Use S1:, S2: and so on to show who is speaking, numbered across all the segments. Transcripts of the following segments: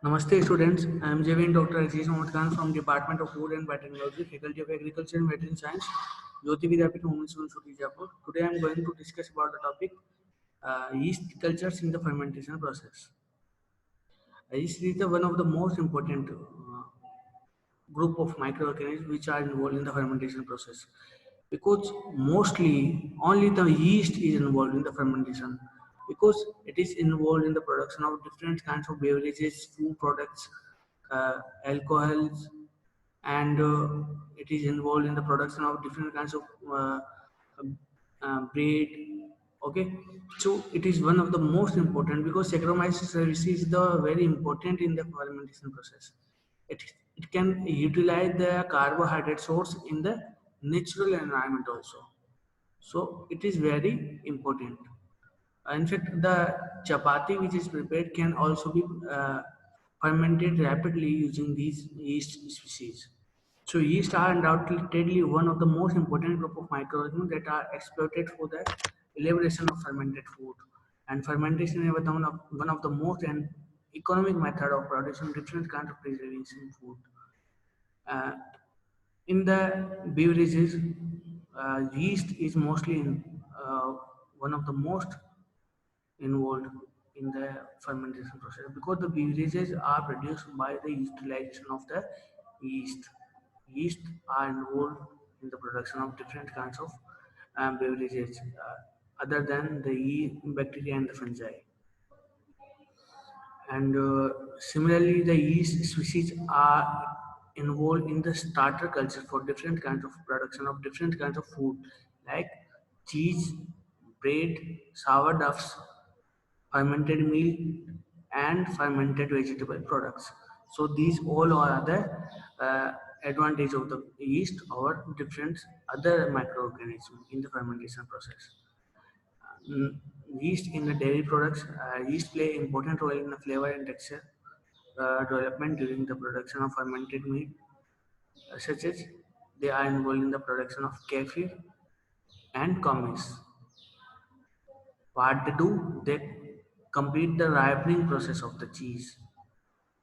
S1: Namaste students, I am JVN Dr. Aziz Mohammad Khan from Department of Food and Biotechnology, Faculty of Agriculture and Veterinary Science, Jyoti Vidyapith, Women's University, Jaipur. Today I am going to discuss about the topic yeast cultures in the fermentation process. Yeast is one of the most important group of microorganisms which are involved in the fermentation process because mostly only the yeast is involved in the fermentation because it is involved in the production of different kinds of beverages, food products, alcohols, and it is involved in the production of different kinds of bread. Okay, so it is one of the most important because Saccharomyces cerevisiae is the very important in the fermentation process. It can utilize the carbohydrate source in the natural environment also, so it is very important. In fact, the chapati which is prepared can also be fermented rapidly using these yeast species. So yeast are undoubtedly one of the most important group of microorganisms that are exploited for the elaboration of fermented food. And fermentation is one of the most and economic method of producing different kinds of preservatives in food. Uh, in the beverages, yeast is mostly one of the most involved in the fermentation process because the beverages are produced by the utilization of the yeast. Yeast are involved in the production of different kinds of beverages other than the bacteria and the fungi. And similarly, the yeast species are involved in the starter culture for different kinds of production of different kinds of food like cheese, bread, sourdoughs, fermented milk, and fermented vegetable products. So these all are the advantage of the yeast or different other microorganisms in the fermentation process. Mm, Yeast in the dairy products, yeast play important role in the flavor and texture development during the production of fermented meat, such as they are involved in the production of kefir and kumis. What they do, they complete the ripening process of the cheese.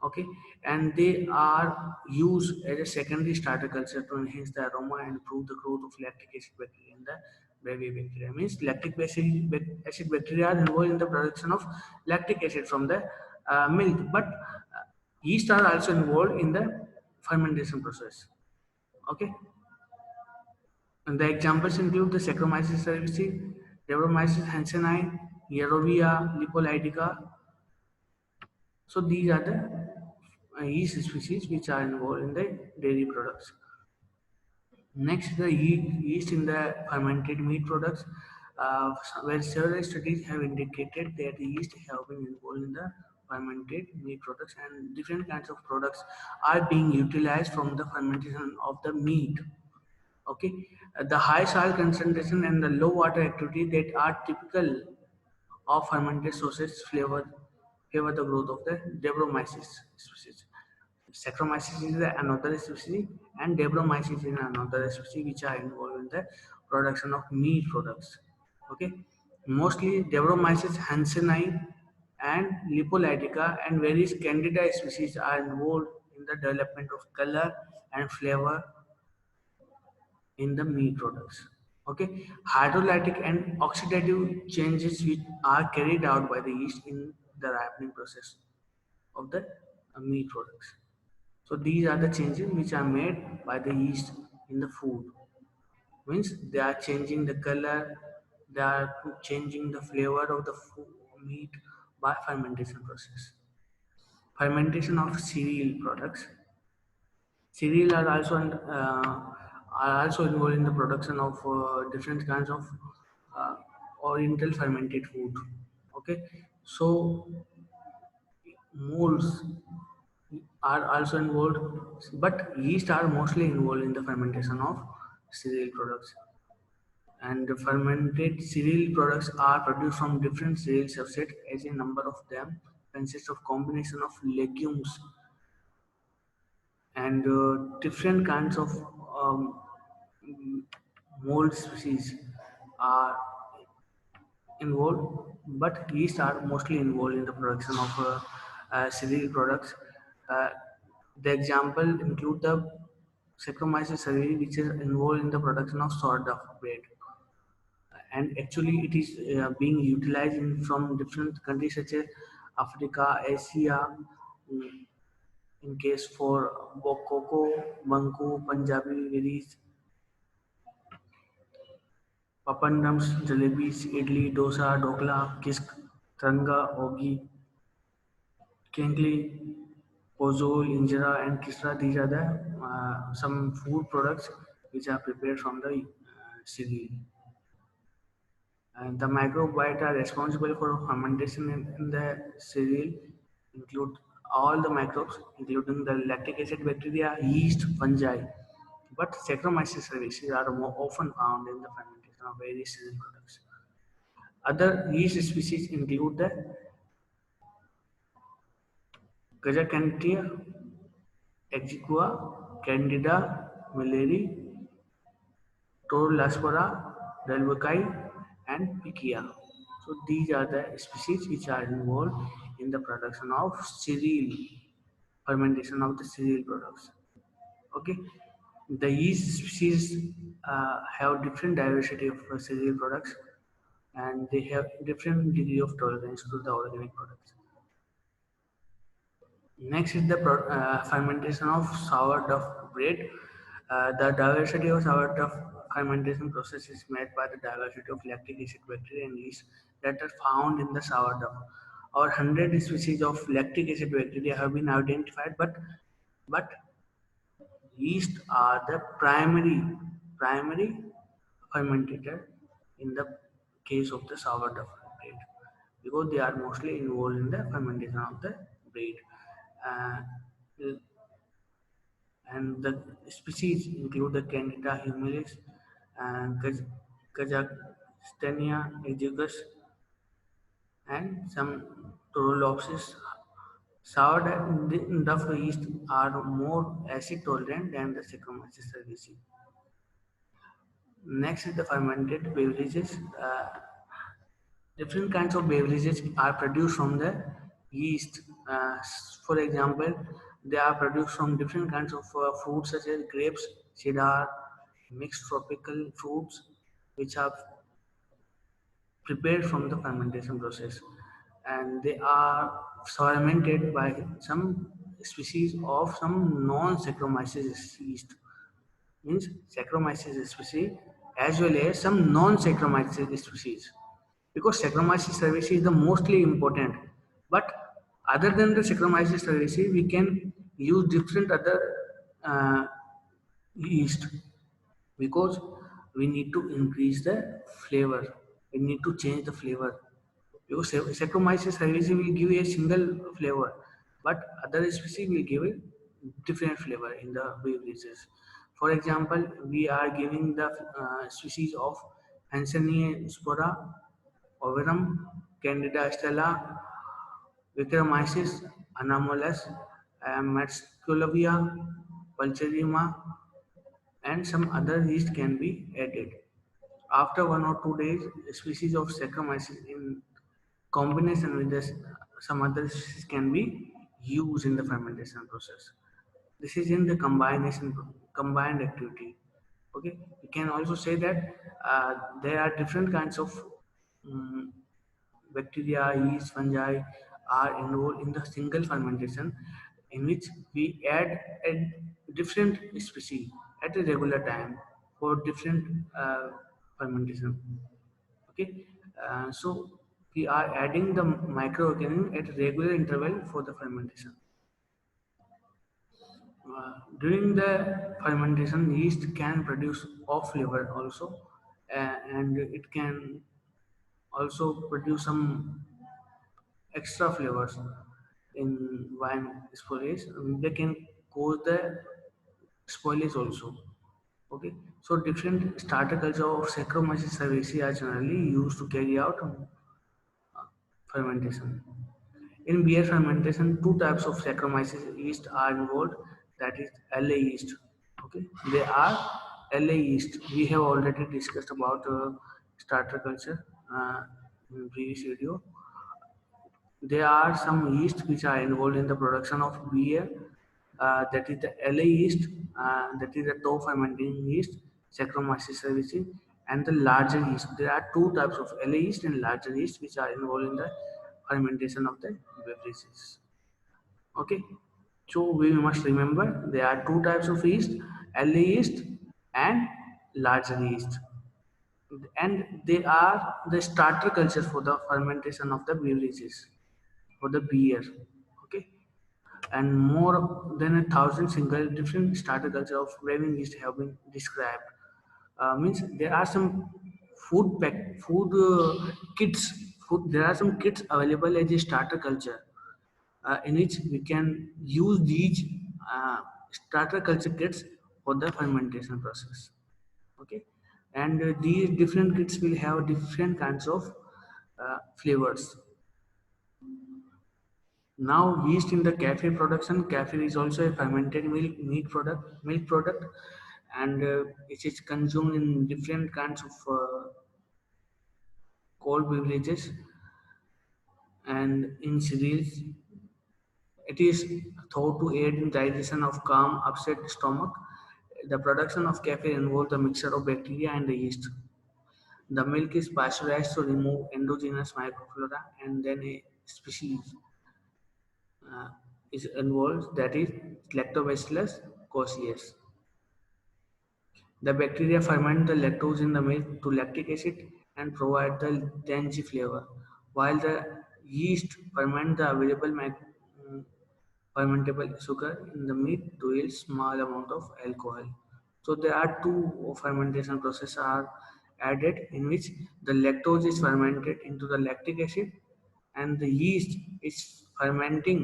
S1: Okay, and they are used as a secondary starter culture to enhance the aroma and improve the growth of lactic acid bacteria in the breve bacteria. Means lactic acid bacteria are involved in the production of lactic acid from the milk, but yeast are also involved in the fermentation process. Okay, and the examples include the Saccharomyces cerevisiae, Debromyces hansenii, Yerovia lipolytica. So these are the yeast species which are involved in the dairy products. Next, the yeast in the fermented meat products, where several studies have indicated that the yeast have been involved in the fermented meat products and different kinds of products are being utilized from the fermentation of the meat. Okay, the high salt concentration and the low water activity that are typical of fermented sauces favor the growth of the Debromyces species. Saccharomyces is another species and Debromyces is another species which are involved in the production of meat products. Okay, mostly Debromyces hansenii and Lipolytica and various Candida species are involved in the development of color and flavor in the meat products. Okay, hydrolytic and oxidative changes which are carried out by the yeast in the ripening process of the meat products. So these are the changes which are made by the yeast in the food. Means they are changing the color, they are changing the flavor of the food, meat by fermentation process. Fermentation of cereal products. Cereal are also involved in the production of different kinds of uh, oriental fermented food. Okay, so molds are also involved, but yeast are mostly involved in the fermentation of cereal products. And the fermented cereal products are produced from different cereal substrates, as a number of them consists of combination of legumes and different kinds of um, mold species are involved, but yeast are mostly involved in the production of cereal products. Uh, the example include the Saccharomyces cerevisiae, which is involved in the production of sourdough bread, and actually it is being utilized from different countries such as Africa, Asia. mm, In case for Bokoko, Banku, Punjabi varies, Papandams, Jalebis, Idli, Dosa, Dokla, Kisk, Tranga, Ogi, Kenkli, Pozol, Injera, and Kisra. These are the some food products which are prepared from the cereal. And the microbiota responsible for fermentation in the cereal include all the microbes, including the lactic acid bacteria, yeast, fungi. But Saccharomyces cerevisiae are more often found in the fermentation of various cereal products. Other yeast species include the Gazacantia, Exequa, Candida, Milleri, Torulaspora, Delvacai, and Pichia. So these are the species which are involved in the production of cereal, fermentation of the cereal products. Okay, the yeast species have different diversity of cereal products, and they have different degree of tolerance to the organic products. Next is the fermentation of sourdough bread. The diversity of sourdough fermentation process is made by the diversity of lactic acid bacteria and yeast that are found in the sourdough. Over 100 species of lactic acid bacteria have been identified, but yeast are the primary fermentator in the case of the sourdough bread, because they are mostly involved in the fermentation of the bread. Uh, and the species include the Candida humilis, Kazakhstania exiguus, and some Torulopsis. Sourdough yeast are more acid tolerant than the Saccharomyces cerevisiae. Next is the fermented beverages. Different kinds of beverages are produced from the yeast. For example, they are produced from different kinds of fruits such as grapes, cedar, mixed tropical fruits, which are prepared from the fermentation process, and they are fermented by some species of some non-Saccharomyces yeast, means Saccharomyces species as well as some non-Saccharomyces species, because Saccharomyces cerevisiae is the mostly important. But other than the Saccharomyces cerevisiae, we can use different other uh, yeast, because we need to increase the flavor. We need to change the flavor, because Saccharomyces cerevisiae will give a single flavor, but other species will give a different flavor in the beverages. For example, we are giving the species of Hansenia spora, Overum, Candida stella, Vichromyces, Anomalous, Matskulavia, Pulcherrima, and some other yeast can be added. After 1 or 2 days, species of Saccharomyces in combination with this, some other species can be used in the fermentation process. This is in the combined activity. Okay, we can also say that there are different kinds of um, bacteria, yeast, fungi are involved in the single fermentation, in which we add a different species at a regular time for different fermentation. Okay, so we are adding the microorganism at regular interval for the fermentation. During the fermentation, yeast can produce off flavor also, and it can also produce some extra flavors in wine spoilage. They can cause the spoilage also. Okay, so different starter culture of Saccharomyces cerevisiae are generally used to carry out fermentation. In beer fermentation, two types of Saccharomyces yeast are involved. That is LA yeast. Okay, they are LA yeast. We have already discussed about starter culture in previous video. There are some yeast which are involved in the production of beer. That is the LA yeast, that is the toe fermenting yeast, Saccharomyces cerevisiae, and the larger yeast. There are two types of LA yeast and larger yeast which are involved in the fermentation of the beverages. Okay, so we must remember there are two types of yeast: LA yeast and larger yeast, and they are the starter culture for the fermentation of the beverages for the beer. Okay, and more than 1,000 single different starter culture of brewing yeast have been described. Means there are some food kits. There are some kits available as a starter culture, in which we can use these uh, starter culture kits for the fermentation process. Okay, and these different kits will have different kinds of flavors. Now, yeast in the cafe production. Cafe is also a fermented milk product, and it is consumed in different kinds of cold beverages and in cereals. It is thought to aid in digestion of calm, upset stomach. The production of cafe involves the mixture of bacteria and the yeast. The milk is pasteurized to remove endogenous microflora, and then a species uh, is involved, that is Lactobacillus coeus. The bacteria ferment the lactose in the milk to lactic acid and provide the tangy flavor, while the yeast ferment the available fermentable sugar in the meat to yield small amount of alcohol. So there are two fermentation processes are added, in which the lactose is fermented into the lactic acid and the yeast is fermenting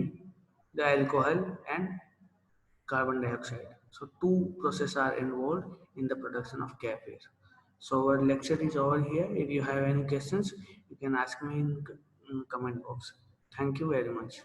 S1: the alcohol and carbon dioxide. So two processes are involved in the production of kefir. So our lecture is over here. If you have any questions, you can ask me in comment box. Thank you very much.